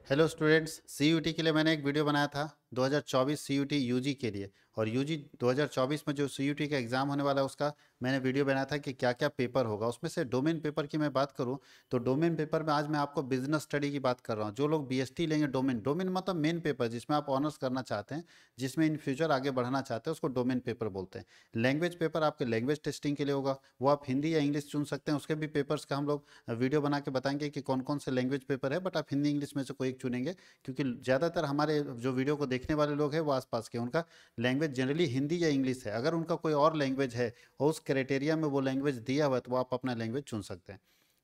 Hello students, CUT के लिए मैंने एक वीडियो बनाया था 2024 सीयूटी यूजी के लिए। और यूजी 2024 में जो सीयूटी का एग्ज़ाम होने वाला है उसका मैंने वीडियो बनाया था कि क्या क्या पेपर होगा। उसमें से डोमेन पेपर की मैं बात करूं तो डोमेन पेपर में आज मैं आपको बिजनेस स्टडी की बात कर रहा हूं। जो लोग बीएसटी लेंगे, डोमेन डोमेन मतलब मेन पेपर जिसमें आप ऑनर्स करना चाहते हैं, जिसमें इन फ्यूचर आगे बढ़ना चाहते हैं, उसको डोमेन पेपर बोलते हैं। लैंग्वेज पेपर आपके लैंग्वेज टेस्टिंग के लिए होगा, वो आप हिंदी या इंग्लिश चुन सकते हैं। उसके भी पेपर्स का हम लोग वीडियो बना के बताएंगे कि कौन कौन से लैंग्वेज पेपर है, बट आप हिंदी इंग्लिश में से कोई एक चुनेंगे, क्योंकि ज़्यादातर हमारे जो वीडियो को देखने वाले लोग हैं वो आसपास के, उनका लैंग्वेज जनरली हिंदी या इंग्लिश है। अगर उनका कोई और लैंग्वेज है और उस क्राइटेरिया में वो लैंग्वेज दिया हुआ है तो वो आप अपना लैंग्वेज चुन सकते हैं।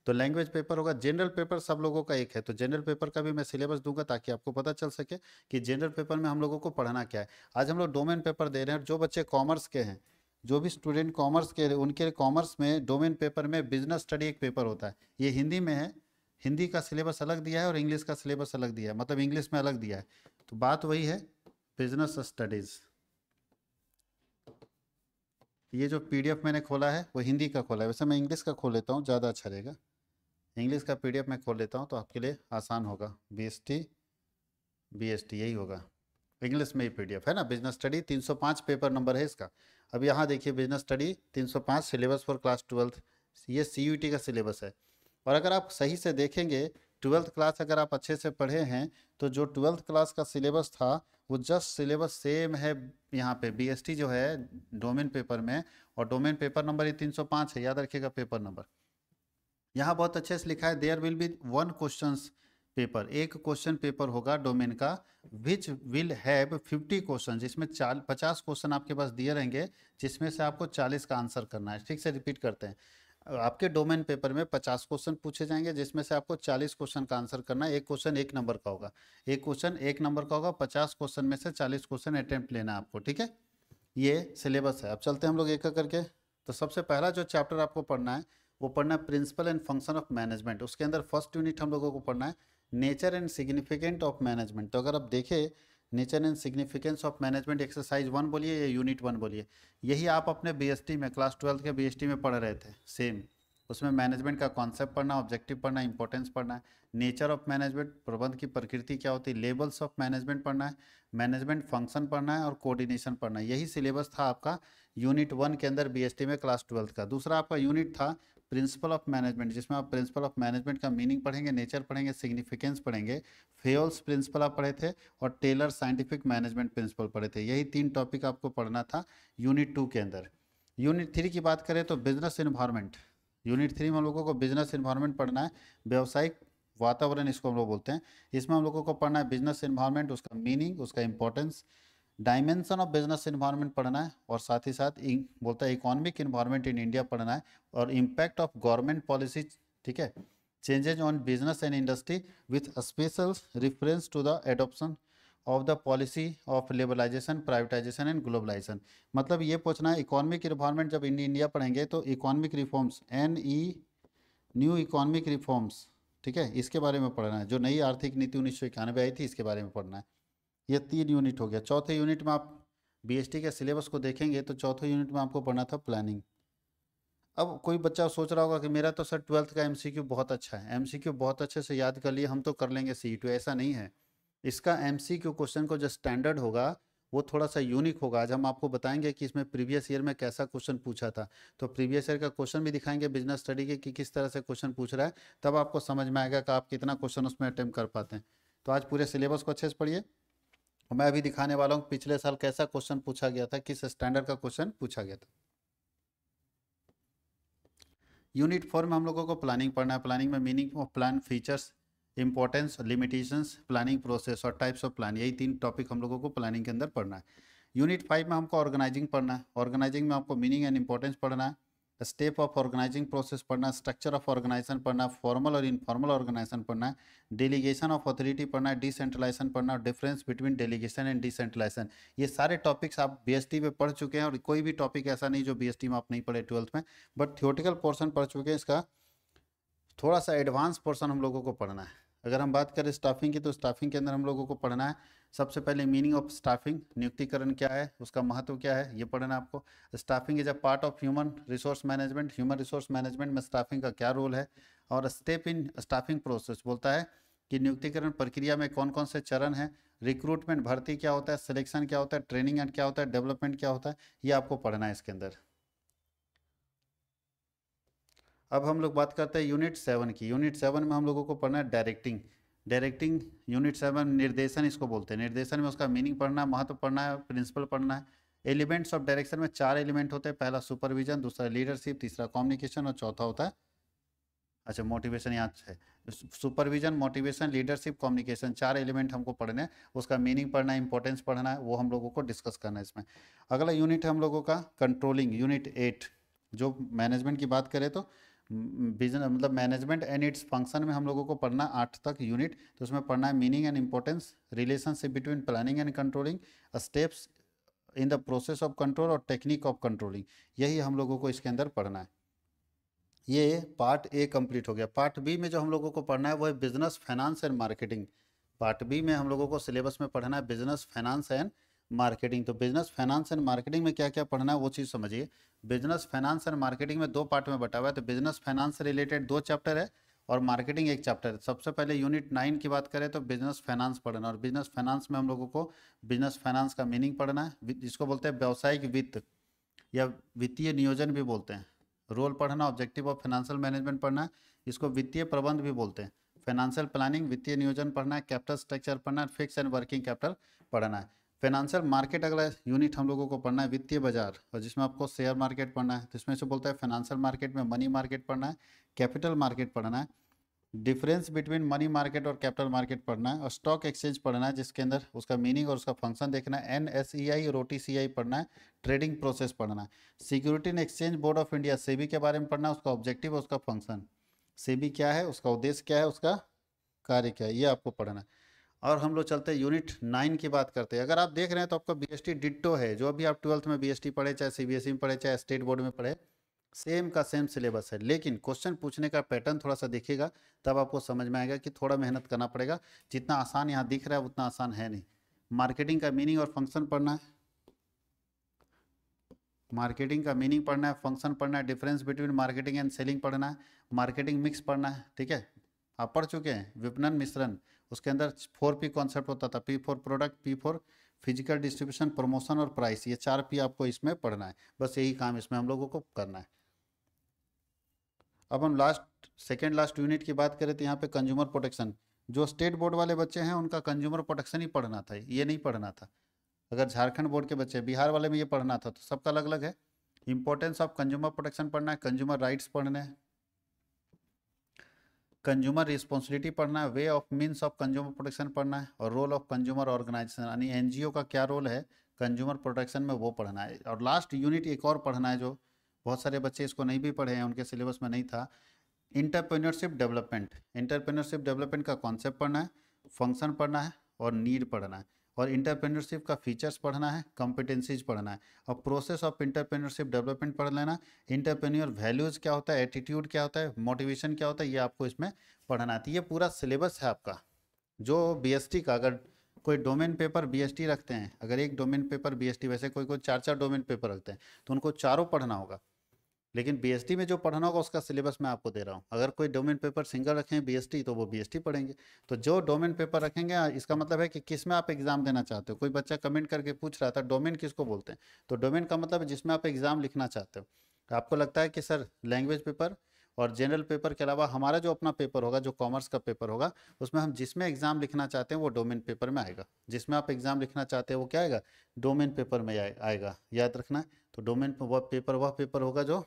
तो लैंग्वेज पेपर होगा। जनरल पेपर सब लोगों का एक है, तो जनरल पेपर का भी मैं सिलेबस दूंगा ताकि आपको पता चल सके कि जनरल पेपर में हम लोगों को पढ़ना क्या है। आज हम लोग डोमेन पेपर दे रहे हैं, और जो बच्चे कॉमर्स के हैं, जो भी स्टूडेंट कॉमर्स के हैं, उनके कॉमर्स में डोमेन पेपर में बिजनेस स्टडी एक पेपर होता है। ये हिंदी में है, हिंदी का सिलेबस अलग दिया है और इंग्लिश का सिलेबस अलग दिया है, मतलब इंग्लिश में अलग दिया है। तो बात वही है, बिजनेस स्टडीज़। ये जो पीडीएफ मैंने खोला है वो हिंदी का खोला है, वैसे मैं इंग्लिश का खोल लेता हूँ, ज़्यादा अच्छा रहेगा। इंग्लिश का पीडीएफ मैं खोल लेता हूँ तो आपके लिए आसान होगा। बीएसटी यही होगा, इंग्लिश में ही पीडीएफ है ना। बिजनेस स्टडी 305 पेपर नंबर है इसका। अब यहाँ देखिए, business study 305 syllabus for class 12, ये सीयूटी का सिलेबस है। और अगर आप सही से देखेंगे, 12th क्लास अगर आप अच्छे से पढ़े हैं तो जो 12th क्लास का सिलेबस था वो जस्ट सिलेबस सेम है यहाँ पे बीएसटी जो है डोमेन पेपर में। और डोमेन पेपर नंबर ये 305 है, याद रखिएगा पेपर नंबर। यहाँ बहुत अच्छे से लिखा है, there will be one question paper, एक क्वेश्चन पेपर होगा डोमेन का, विच विल हैव 50 क्वेश्चन, जिसमें 50 क्वेश्चन आपके पास दिए रहेंगे, जिसमें से आपको 40 का आंसर करना है। ठीक से रिपीट करते हैं, आपके डोमेन पेपर में 50 क्वेश्चन पूछे जाएंगे, जिसमें से आपको 40 क्वेश्चन का आंसर करना है। एक क्वेश्चन एक नंबर का होगा, एक क्वेश्चन एक नंबर का होगा। 50 क्वेश्चन में से 40 क्वेश्चन अटेम्प्ट लेना है आपको, ठीक है। ये सिलेबस है। अब चलते हैं हम लोग एक एक करके। तो सबसे पहला जो चैप्टर आपको पढ़ना है वो पढ़ना है principle and function of management. उसके अंदर फर्स्ट यूनिट हम लोगों को पढ़ना है nature and significant of management. तो अगर आप देखें, nature and significance of management exercise 1 बोलिए या यूनिट 1 बोलिए, यही आप अपने बीएसटी में क्लास 12 के बीएसटी में पढ़ रहे थे सेम। उसमें मैनेजमेंट का कॉन्सेप्ट पढ़ना, ऑब्जेक्टिव पढ़ना, इंपॉर्टेंस पढ़ना है, नेचर ऑफ मैनेजमेंट, प्रबंध की प्रकृति क्या होती है, लेवल्स ऑफ मैनेजमेंट पढ़ना है, मैनेजमेंट फंक्शन पढ़ना है और कोऑर्डिनेशन पढ़ना है। यही सिलेबस था आपका यूनिट 1 के अंदर बीएसटी में क्लास 12 का। दूसरा आपका यूनिट था प्रिंसिपल ऑफ मैनेजमेंट, जिसमें आप प्रिंसिपल ऑफ मैनेजमेंट का मीनिंग पढ़ेंगे, नेचर पढ़ेंगे, सिग्निफिकेंस पढ़ेंगे, फेयल्स प्रिंसिपल आप पढ़े थे, और टेलर साइंटिफिक मैनेजमेंट प्रिंसिपल पढ़े थे। यही 3 टॉपिक आपको पढ़ना था यूनिट 2 के अंदर। यूनिट 3 की बात करें तो बिजनेस इन्वायरमेंट, यूनिट 3 में हम लोगों को बिजनेस इन्वायरमेंट पढ़ना है, व्यवसायिक वातावरण इसको हम लोग बोलते हैं। इसमें हम लोगों को पढ़ना है बिजनेस इन्वायरमेंट, उसका मीनिंग, उसका importance, dimension of business environment पढ़ना है, और साथ ही साथ बोलता है इकोनॉमिक इन्वायरमेंट इन इंडिया पढ़ना है, और इम्पैक्ट ऑफ गवर्नमेंट पॉलिसी, ठीक है, changes on business and industry with special reference to the adoption of the policy of liberalisation, privatisation and globalisation. मतलब ये पूछना है इकोनॉमिक इन्वायरमेंट, जब इंडिया पढ़ेंगे तो economic reforms, new economic reforms, ठीक है, इसके बारे में पढ़ना है। जो नई आर्थिक नीति 1991 आई थी, इसके बारे में पढ़ना है। ये 3 यूनिट हो गया। चौथे यूनिट में आप बीएसटी के सिलेबस को देखेंगे तो चौथे यूनिट में आपको पढ़ना था प्लानिंग। अब कोई बच्चा सोच रहा होगा कि मेरा तो सर 12th का एमसीक्यू बहुत अच्छा है, एमसीक्यू बहुत अच्छे से याद कर लिए, हम तो कर लेंगे सीईटी। ऐसा नहीं है। इसका एमसीक्यू क्वेश्चन को जो स्टैंडर्ड होगा वो थोड़ा सा यूनिक होगा। आज हम आपको बताएंगे कि इसमें प्रीवियस ईयर में कैसा क्वेश्चन पूछा था, तो प्रीवियस ईयर का क्वेश्चन भी दिखाएंगे बिजनेस स्टडी के कि किस तरह से क्वेश्चन पूछ रहा है, तब आपको समझ में आएगा कि आप कितना क्वेश्चन उसमें अटेम्प्ट कर पाते हैं। तो आज पूरे सिलेबस को अच्छे से पढ़िए। मैं अभी दिखाने वाला हूँ पिछले साल कैसा क्वेश्चन पूछा गया था, किस स्टैंडर्ड का क्वेश्चन पूछा गया था। यूनिट 4 में हम लोगों को प्लानिंग पढ़ना है। प्लानिंग में meaning of plan, features, importance, limitations, planning process और टाइप्स ऑफ प्लान, यही 3 टॉपिक हम लोगों को प्लानिंग के अंदर पढ़ना है। यूनिट 5 में हमको ऑर्गेनाइजिंग पढ़ना है। ऑर्गेनाइजिंग में आपको मीनिंग एंड इंपॉर्टेंस पढ़ना है, स्टेप ऑफ ऑर्गेनाइजिंग प्रोसेस पढ़ना, स्ट्रक्चर ऑफ ऑर्गेनाइजेशन पढ़ना, फॉर्मल और इनफॉर्मल ऑर्गेनाइजेशन पढ़ना है, डेलीगेशन ऑफ अथॉरिटी पढ़ना है, डिसेंट्रलाइजेशन पढ़ना, difference between delegation and decentralisation. ये सारे टॉपिक्स आप बीएसटी में पढ़ चुके हैं, और कोई भी टॉपिक ऐसा नहीं जो बीएसटी में आप नहीं पढ़े 12th में, बट थियोरटिकल पोर्शन पढ़ चुके हैं। इसका थोड़ा सा एडवांस पोर्शन हम लोगों को पढ़ना है। अगर हम बात करें स्टाफिंग की, तो स्टाफिंग के अंदर हम लोगों को पढ़ना है सबसे पहले मीनिंग ऑफ स्टाफिंग, नियुक्तिकरण क्या है, उसका महत्व क्या है, ये पढ़ना है आपको। Staffing is a part of human resource management, human resource management में स्टाफिंग का क्या रोल है। और स्टेप इन स्टाफिंग प्रोसेस बोलता है कि नियुक्तिकरण प्रक्रिया में कौन कौन से चरण हैं, रिक्रूटमेंट भर्ती क्या होता है, सिलेक्शन क्या होता है, ट्रेनिंग एंड क्या होता है, डेवलपमेंट क्या होता है, ये आपको पढ़ना है इसके अंदर। अब हम लोग बात करते हैं यूनिट 7 की। यूनिट 7 में हम लोगों को पढ़ना है डायरेक्टिंग। डायरेक्टिंग यूनिट 7 निर्देशन इसको बोलते हैं। निर्देशन में उसका मीनिंग पढ़ना है, महत्व पढ़ना है, प्रिंसिपल पढ़ना है। एलिमेंट्स ऑफ डायरेक्शन में 4 एलिमेंट होते हैं। पहला सुपरविजन, दूसरा लीडरशिप, तीसरा कम्युनिकेशन और चौथा होता है, अच्छा मोटिवेशन यहाँ है। Supervision, motivation, leadership, communication, 4 element हमको पढ़ने हैं। उसका मीनिंग पढ़ना है, इंपॉर्टेंस पढ़ना है, वो हम लोगों को डिस्कस करना है इसमें। अगला यूनिट है हम लोगों का कंट्रोलिंग, यूनिट 8। जो मैनेजमेंट की बात करें तो बिजनेस मतलब मैनेजमेंट एंड इट्स फंक्शन में हम लोगों को पढ़ना 8 तक यूनिट। तो उसमें पढ़ना है meaning and importance, relationship between planning and controlling, steps in the process of control और टेक्निक ऑफ कंट्रोलिंग। यही हम लोगों को इसके अंदर पढ़ना है। ये पार्ट ए कंप्लीट हो गया। पार्ट बी में जो हम लोगों को पढ़ना है वो है business finance and marketing. Part B में हम लोगों को सिलेबस में पढ़ना है बिजनेस फाइनेंस एंड मार्केटिंग। तो बिजनेस फाइनेंस एंड मार्केटिंग में क्या क्या पढ़ना है वो चीज़ समझिए। बिजनेस फाइनेंस एंड मार्केटिंग में 2 पार्ट में बटा हुआ है। तो बिजनेस फाइनेंस से रिलेटेड 2 चैप्टर है और मार्केटिंग 1 चैप्टर है। सबसे पहले यूनिट 9 की बात करें तो बिजनेस फाइनेंस पढ़ना, और बिजनेस फाइनेंस में हम लोगों को बिजनेस फाइनेंस का मीनिंग पढ़ना है, जिसको बोलते हैं व्यावसायिक वित्त या वित्तीय नियोजन भी बोलते हैं। रोल पढ़ना, ऑब्जेक्टिव ऑफ फाइनेंशियल मैनेजमेंट पढ़ना है, इसको वित्तीय प्रबंध भी बोलते हैं। फाइनेंशियल प्लानिंग, वित्तीय नियोजन पढ़ना है, कैपिटल स्ट्रक्चर पढ़ना है, फिक्स एंड वर्किंग कैपिटल पढ़ना है। फाइनेंशियल मार्केट अगला यूनिट हम लोगों को पढ़ना है वित्तीय बाजार, और जिसमें आपको शेयर मार्केट पढ़ना है। तो इसमें से बोलता है फाइनेंशियल मार्केट में मनी मार्केट पढ़ना है, कैपिटल मार्केट पढ़ना है, डिफरेंस बिटवीन मनी मार्केट और कैपिटल मार्केट पढ़ना है, और स्टॉक एक्सचेंज पढ़ना है जिसके अंदर उसका मीनिंग और उसका फंक्शन देखना है। NSEI और OTCI पढ़ना है, ट्रेडिंग प्रोसेस पढ़ना है। Security and exchange board of India SEBI के बारे में पढ़ना है, उसका ऑब्जेक्टिव और उसका फंक्शन, सेबी क्या है, उसका उद्देश्य क्या है, उसका कार्य क्या है, ये आपको पढ़ना है। और हम लोग चलते हैं यूनिट 9 की बात करते हैं। अगर आप देख रहे हैं तो आपका BST डिट्टो है, जो अभी आप 12th में BST पढ़े, चाहे CBSE में पढ़े, चाहे स्टेट बोर्ड में पढ़े, सेम का सेम सिलेबस है। लेकिन क्वेश्चन पूछने का पैटर्न थोड़ा सा देखिएगा, तब आपको समझ में आएगा कि थोड़ा मेहनत करना पड़ेगा। जितना आसान यहाँ दिख रहा है उतना आसान है नहीं। मार्केटिंग का मीनिंग और फंक्शन पढ़ना है, मार्केटिंग का मीनिंग पढ़ना है, फंक्शन पढ़ना है, difference between marketing and selling पढ़ना है, मार्केटिंग मिक्स पढ़ना है। ठीक है, आप पढ़ चुके हैं विपणन मिश्रण, उसके अंदर 4P कॉन्सेप्ट होता था, P for product, P for physical distribution, promotion और प्राइस। ये 4P आपको इसमें पढ़ना है, बस यही काम इसमें हम लोगों को करना है। अब हम सेकेंड लास्ट यूनिट की बात करें तो यहाँ पे कंज्यूमर प्रोटेक्शन। जो स्टेट बोर्ड वाले बच्चे हैं उनका कंज्यूमर प्रोटेक्शन ही पढ़ना था, ये नहीं पढ़ना था। अगर झारखंड बोर्ड के बच्चे, बिहार वाले में ये पढ़ना था, तो सबका अलग अलग है। इंपॉर्टेंस ऑफ कंज्यूमर प्रोटेक्शन पढ़ना है, कंज्यूमर राइट्स पढ़ने हैं, कंज्यूमर रिस्पॉन्सिबिलिटी पढ़ना है, way of means of consumer protection पढ़ना है, और रोल ऑफ कंज्यूमर ऑर्गेनाइजेशन यानी NGO का क्या रोल है कंज्यूमर प्रोटेक्शन में, वो पढ़ना है। और लास्ट यूनिट एक और पढ़ना है, जो बहुत सारे बच्चे इसको नहीं भी पढ़े हैं, उनके सिलेबस में नहीं था, इंटरप्रेन्योरशिप डेवलपमेंट। इंटरप्रेन्योरशिप डेवलपमेंट का कॉन्सेप्ट पढ़ना है, फंक्शन पढ़ना है, और नीड पढ़ना है, और इंटरप्रेन्योरशिप का फीचर्स पढ़ना है, कॉम्पिटेंसीज पढ़ना है, और प्रोसेस ऑफ इंटरप्रेन्योरशिप डेवलपमेंट पढ़ लेना। इंटरप्रेन्योर वैल्यूज़ क्या होता है, एटीट्यूड क्या होता है, मोटिवेशन क्या होता है, ये आपको इसमें पढ़ना है। तो ये पूरा सिलेबस है आपका। जो BST का, अगर कोई डोमेन पेपर BST रखते हैं, अगर एक डोमेन पेपर BST, वैसे कोई कोई 4 डोमेन पेपर रखते हैं, तो उनको चारों पढ़ना होगा। लेकिन BST में जो पढ़ना होगा उसका सिलेबस मैं आपको दे रहा हूँ। अगर कोई डोमेन पेपर सिंगल रखें BST, तो वो BST पढ़ेंगे। तो जो डोमेन पेपर रखेंगे, इसका मतलब है कि किस में आप एग्जाम देना चाहते हो। कोई बच्चा कमेंट करके पूछ रहा था डोमेन किसको बोलते हैं, तो डोमेन का मतलब है जिसमें आप एग्जाम लिखना चाहते हो। आपको लगता है कि सर लैंग्वेज पेपर और जनरल पेपर के अलावा हमारा जो अपना पेपर होगा, जो कॉमर्स का पेपर होगा, उसमें हम जिसमें एग्जाम लिखना चाहते हैं वो डोमेन पेपर में आएगा। जिसमें आप एग्जाम लिखना चाहते हैं वो क्या आएगा, डोमेन पेपर में आएगा, याद रखना है। तो डोमेन वह पेपर होगा जो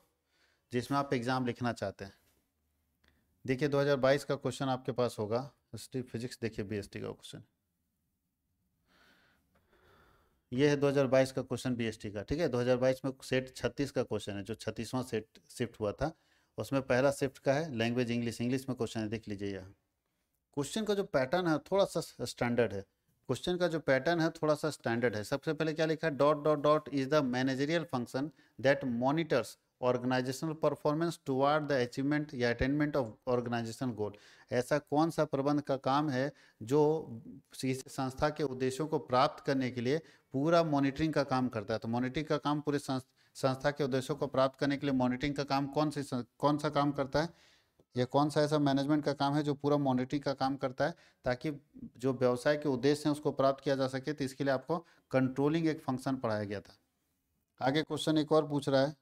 जिसमें आप एग्ज़ाम लिखना चाहते हैं। देखिए 2022 का क्वेश्चन आपके पास होगा, हिस्ट्री फिजिक्स। देखिए BST का क्वेश्चन ये है, 2022 का क्वेश्चन BST का। ठीक है, 2022 में सेट 36 का क्वेश्चन है, जो 36वां सेट शिफ्ट हुआ था, उसमें पहला शिफ्ट का है लैंग्वेज इंग्लिश। इंग्लिश में क्वेश्चन है, देख लीजिए। यहाँ क्वेश्चन का जो पैटर्न है थोड़ा सा स्टैंडर्ड है। क्वेश्चन का जो पैटर्न है थोड़ा सा स्टैंडर्ड है। सबसे पहले क्या लिखा है, dot dot dot is the managerial function that monitors organisational performance toward the achievement या अटेनमेंट ऑफ ऑर्गेनाइजेशनल गोल। ऐसा कौन सा प्रबंध का काम है जो किसी संस्था के उद्देश्यों को प्राप्त करने के लिए पूरा मॉनिटरिंग का काम करता है। तो मॉनिटरिंग का काम पूरे संस्था के उद्देश्यों को प्राप्त करने के लिए मॉनिटरिंग का काम कौन सा काम करता है, ये कौन सा ऐसा मैनेजमेंट का काम है जो पूरा मॉनिटरिंग का काम करता है, ताकि जो व्यवसाय के उद्देश्य हैं उसको प्राप्त किया जा सके। तो इसके लिए आपको कंट्रोलिंग एक फंक्शन पढ़ाया गया था। आगे क्वेश्चन एक और पूछ रहा है,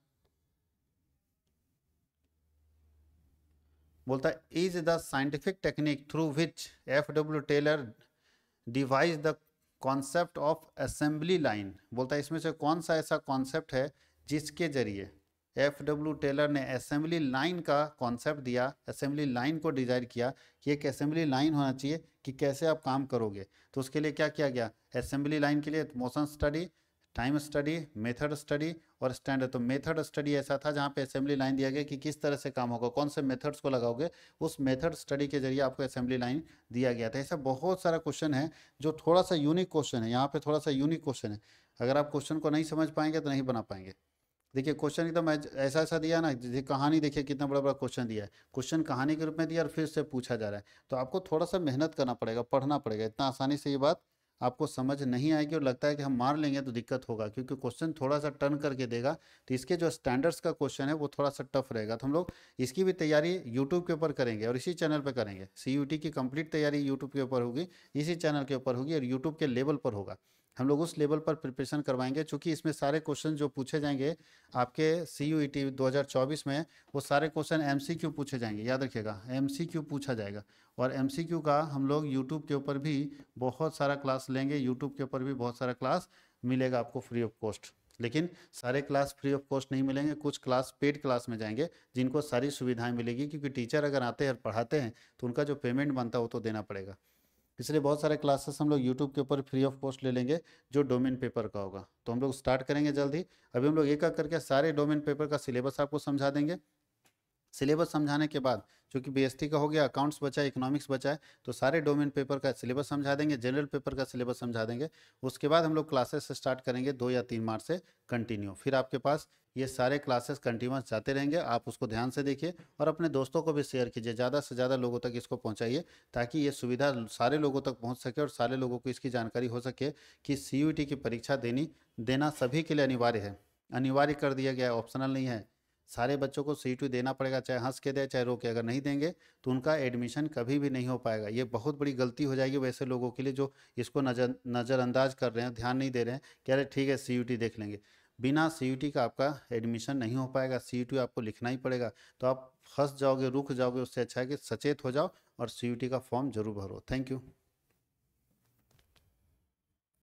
बोलता है is the scientific technique through which F.W. Taylor devise the concept of assembly line. बोलता है इसमें से कौन सा ऐसा कॉन्सेप्ट है जिसके जरिए F.W. टेलर ने असेंबली लाइन का कॉन्सेप्ट दिया, असेंबली लाइन को डिजाइन किया कि एक असेंबली लाइन होना चाहिए कि कैसे आप काम करोगे। तो उसके लिए क्या किया गया, असेंबली लाइन के लिए motion study, time study, method study और स्टैंडर्ड। तो मेथड स्टडी ऐसा था जहाँ पे असेंबली लाइन दिया गया कि किस तरह से काम होगा, कौन से मेथड्स को लगाओगे, उस मेथड स्टडी के जरिए आपको असेंबली लाइन दिया गया था। ऐसा बहुत सारा क्वेश्चन है जो थोड़ा सा यूनिक क्वेश्चन है, यहाँ पे थोड़ा सा यूनिक क्वेश्चन है। अगर आप क्वेश्चन को नहीं समझ पाएंगे तो नहीं बना पाएंगे। देखिए क्वेश्चन एकदम ऐसा ऐसा दिया ना, जैसे कहानी, देखिए कितना बड़ा बड़ा क्वेश्चन दिया है, क्वेश्चन कहानी के रूप में दिया और फिर से पूछा जा रहा है। तो आपको थोड़ा सा मेहनत करना पड़ेगा, पढ़ना पड़ेगा, इतना आसानी से ये बात आपको समझ नहीं आएगी और लगता है कि हम मार लेंगे तो दिक्कत होगा, क्योंकि क्वेश्चन थोड़ा सा टर्न करके देगा। तो इसके जो स्टैंडर्ड्स का क्वेश्चन है वो थोड़ा सा टफ रहेगा। तो हम लोग इसकी भी तैयारी यूट्यूब के ऊपर करेंगे और इसी चैनल पर करेंगे। CUET की कंप्लीट तैयारी यूट्यूब के ऊपर होगी, इसी चैनल के ऊपर होगी और यूट्यूब के लेवल पर होगा। हम लोग उस लेवल पर प्रिपरेशन करवाएंगे, चूँकि इसमें सारे क्वेश्चन जो पूछे जाएंगे आपके CUET 2024 में, वो सारे क्वेश्चन MCQ पूछे जाएंगे। याद रखिएगा, MCQ पूछा जाएगा। और MCQ का हम लोग यूट्यूब के ऊपर भी बहुत सारा क्लास लेंगे, यूट्यूब के ऊपर भी बहुत सारा क्लास मिलेगा आपको फ्री ऑफ कॉस्ट। लेकिन सारे क्लास फ्री ऑफ कॉस्ट नहीं मिलेंगे, कुछ क्लास पेड क्लास में जाएंगे जिनको सारी सुविधाएं मिलेगी, क्योंकि टीचर अगर आते हैं और पढ़ाते हैं तो उनका जो पेमेंट बनता है वो तो देना पड़ेगा। इसलिए बहुत सारे क्लासेस हम लोग यूट्यूब के ऊपर फ्री ऑफ कॉस्ट ले लेंगे जो डोमेन पेपर का होगा। तो हम लोग स्टार्ट करेंगे जल्द ही। अभी हम लोग एक एक करके सारे डोमेन पेपर का सिलेबस आपको समझा देंगे। सिलेबस समझाने के बाद, चूंकि BST का हो गया, अकाउंट्स बचा है, इकोनॉमिक्स बचा है, तो सारे डोमेन पेपर का सिलेबस समझा देंगे, जनरल पेपर का सिलेबस समझा देंगे। उसके बाद हम लोग क्लासेस स्टार्ट करेंगे 2 या 3 मार्च से कंटिन्यू। फिर आपके पास ये सारे क्लासेस कंटिन्यूस जाते रहेंगे। आप उसको ध्यान से देखिए और अपने दोस्तों को भी शेयर कीजिए, ज़्यादा से ज़्यादा लोगों तक इसको पहुँचाइए, ताकि ये सुविधा सारे लोगों तक पहुँच सके और सारे लोगों को इसकी जानकारी हो सके कि CUET की परीक्षा देना सभी के लिए अनिवार्य है। अनिवार्य कर दिया गया है, ऑप्शनल नहीं है। सारे बच्चों को CUET देना पड़ेगा, चाहे हंस के दे चाहे रो के। अगर नहीं देंगे तो उनका एडमिशन कभी भी नहीं हो पाएगा। ये बहुत बड़ी गलती हो जाएगी वैसे लोगों के लिए जो इसको नज़रअंदाज कर रहे हैं, ध्यान नहीं दे रहे हैं, कह रहे ठीक है CUET देख लेंगे। बिना CUET का आपका एडमिशन नहीं हो पाएगा, CUET आपको लिखना ही पड़ेगा। तो आप फंस जाओगे, रुक जाओगे, उससे अच्छा है कि सचेत हो जाओ और CUET का फॉर्म जरूर भरो। Thank you.